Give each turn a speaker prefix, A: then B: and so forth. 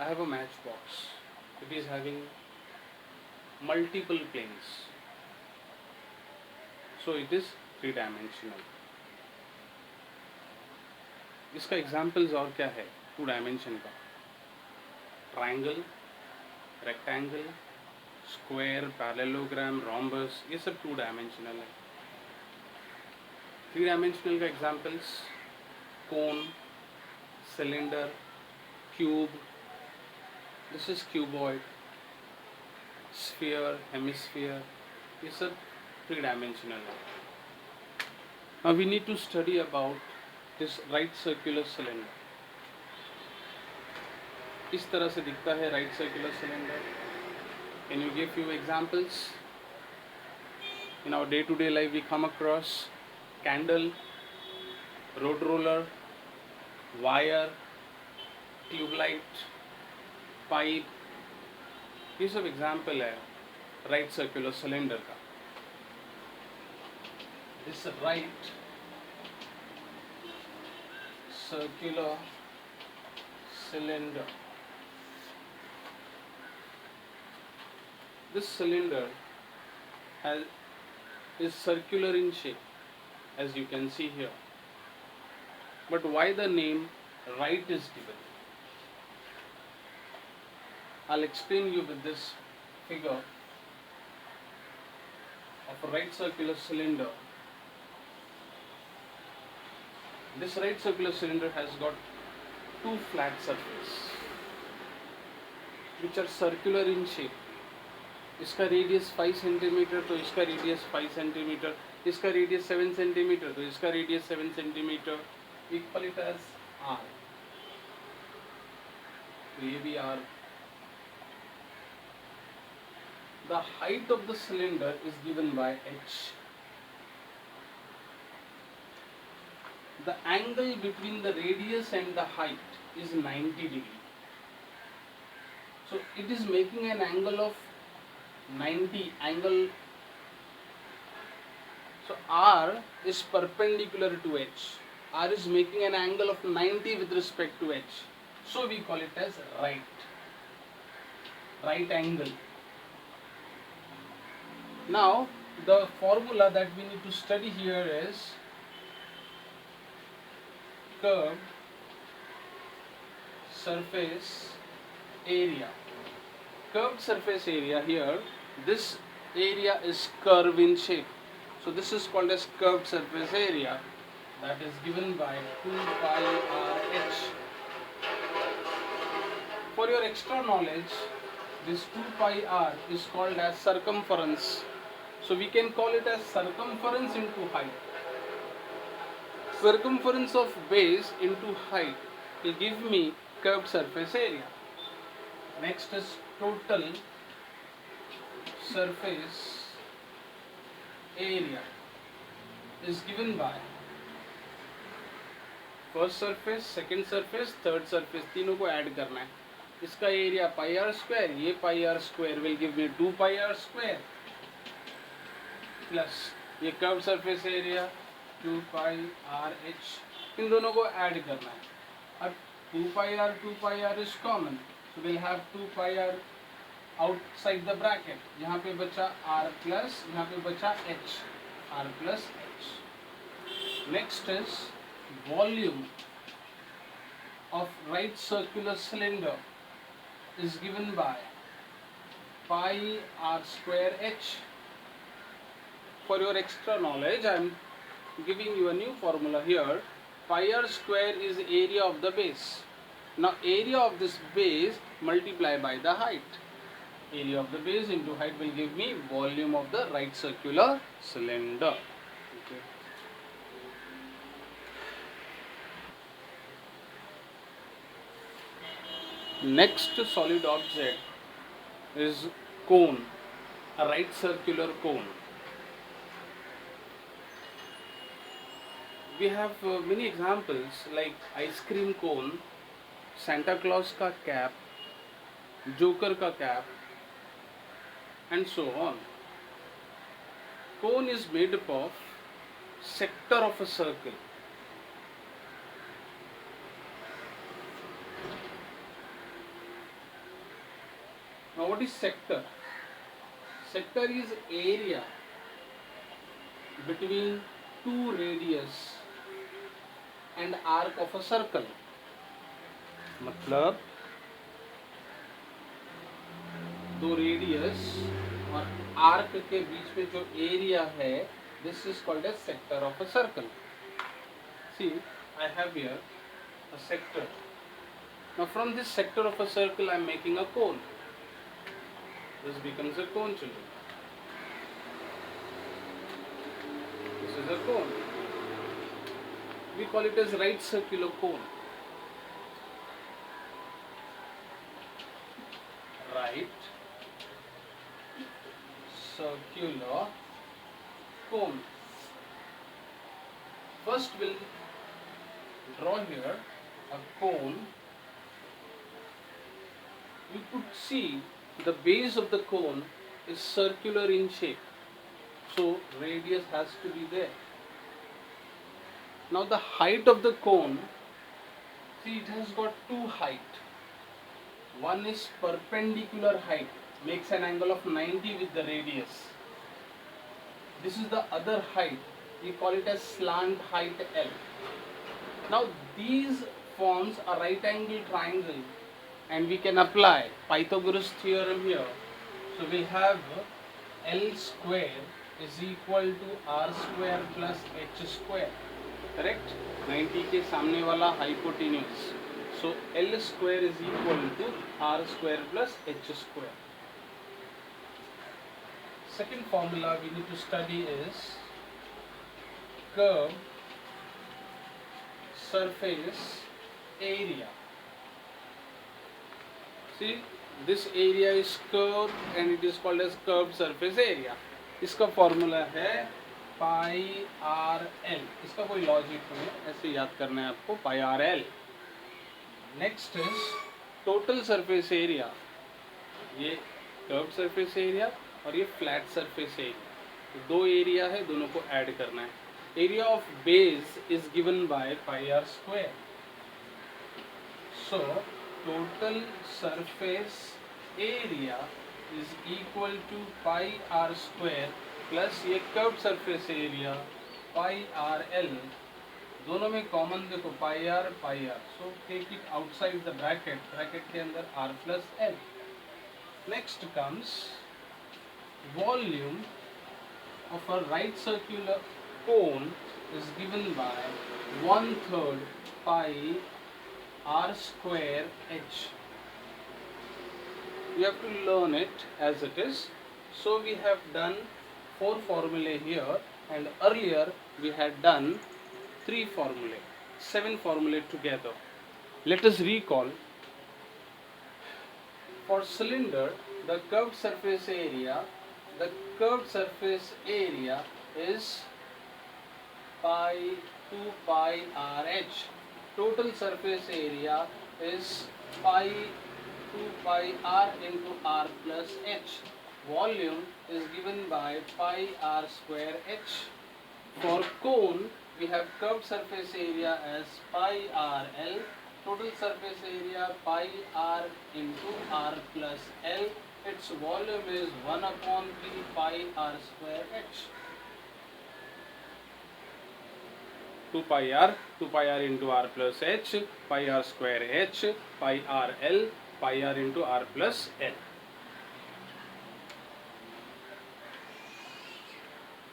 A: I have a matchbox. It is having multiple planes, so it is three dimensional. इसका examples और क्या है two dimension का? Triangle, rectangle, square, parallelogram, rhombus, ये सब two dimensional है. थ्री डायमेंशनल का examples cone, cylinder, cube, this is cuboid, sphere, hemisphere, ये सब थ्री डायमेंशनल है. Now we need to study about this right circular cylinder. इस तरह से दिखता है right circular cylinder. Can you give few examples? In our day-to-day life we come across candle, road roller, wire, tube light, pipe. ये सब example है right circular cylinder का. This right circular cylinder. This cylinder is circular in shape, as you can see here. But why the name right is given? I'll explain you with this figure of a right circular cylinder. This right circular cylinder has got two flat surfaces which are circular in shape. इसका radius 5 centimetre तो इसका radius 5 centimetre, इसका radius 7 centimetre तो इसका radius 7 centimetre. Equal it as R. तो ये भी R. The height of the cylinder is given by h. The angle between the radius and the height is 90 degree. So it is making an angle of 90 angle. So R is perpendicular to H. R is making an angle of 90 with respect to H. So we call it as right angle. Now the formula that we need to study here is curved surface area. Curved surface area here, this area is curve in shape, so this is called as curved surface area. That is given by 2 pi r h. For your extra knowledge, this 2 pi r is called as circumference, so we can call it as circumference into height. Circumference of base into height will give me curved surface area. Next is total surface area is given by first surface, second surface, third surface, तीनों को add करना है. इसका area pi r square, ये pi r square will give me 2 pi r square plus ये curve surface area 2 pi r h. इन दोनों को ऐड करना है. अब 2 pi r is common, so we'll have 2 pi r outside the bracket. यहाँ पे बचा r plus, यहाँ पे बचा h, r plus h. Next is volume of right circular cylinder is given by pi r square h. For your extra knowledge, I am giving you a new formula here. Pi r square is area of the base. Now area of this base multiply by the height. Area of the base into height will give me volume of the right circular cylinder. Okay. Next solid object is cone, a right circular cone. We have many examples like ice cream cone, Santa Claus का cap, joker का cap, and so on. Cone is made up of sector of a circle. Now what is sector? Sector is area between two radius and arc of a circle. मतलब दो radius और arc के बीच में जो area है, this is called as sector of a circle. See, I have here a sector. Now from this sector of a circle I am making a cone. This becomes a cone, children. This is a cone. We call it as right circular cone. Right circular cone. First we'll draw here a cone. You could see the base of the cone is circular in shape, so radius has to be there. Now the height of the cone, see, it has got two height. One is perpendicular height, makes an angle of 90 with the radius. This is the other height, we call it as slant height L. Now these forms a right angle triangle, and we can apply Pythagoras theorem here. So we have L square is equal to R square plus H square. Correct? 90 के सामने वाला hypotenuse. So L square is equal to R square plus H square. Second formula we need to study is curved surface area. See, this area is curved and it is called as curved surface area. इसका formula है पाई r L. इसका कोई logic नहीं है, ऐसे याद करना है आपको, pi r l. Next is total surface area. ये कर्व्ड सरफेस एरिया और ये फ्लैट सरफेस एरिया, दो एरिया है, दोनों को ऐड करना है. Area of base is given by pi r square. So total surface area is equal to pi r square plus ये curved surface area pi r l. दोनों में common देखो pi r, so take it outside the bracket. Bracket के अंदर r plus l. Next comes volume of a right circular cone is given by 1/3 pi r square h. You have to learn it as it is. So we have done 4 formulae here, and earlier we had done 3 formulae, 7 formulae together. Let us recall. For cylinder, the curved surface area is pi 2 pi r h. Total surface area is pi 2 pi r into r plus h. Volume is given by pi r square h. For cone, we have curved surface area as pi r l. Total surface area pi r into r plus l. Its volume is 1/3 pi r square h. 2 pi r into r plus h, pi r square h, pi r l, pi r into r plus l.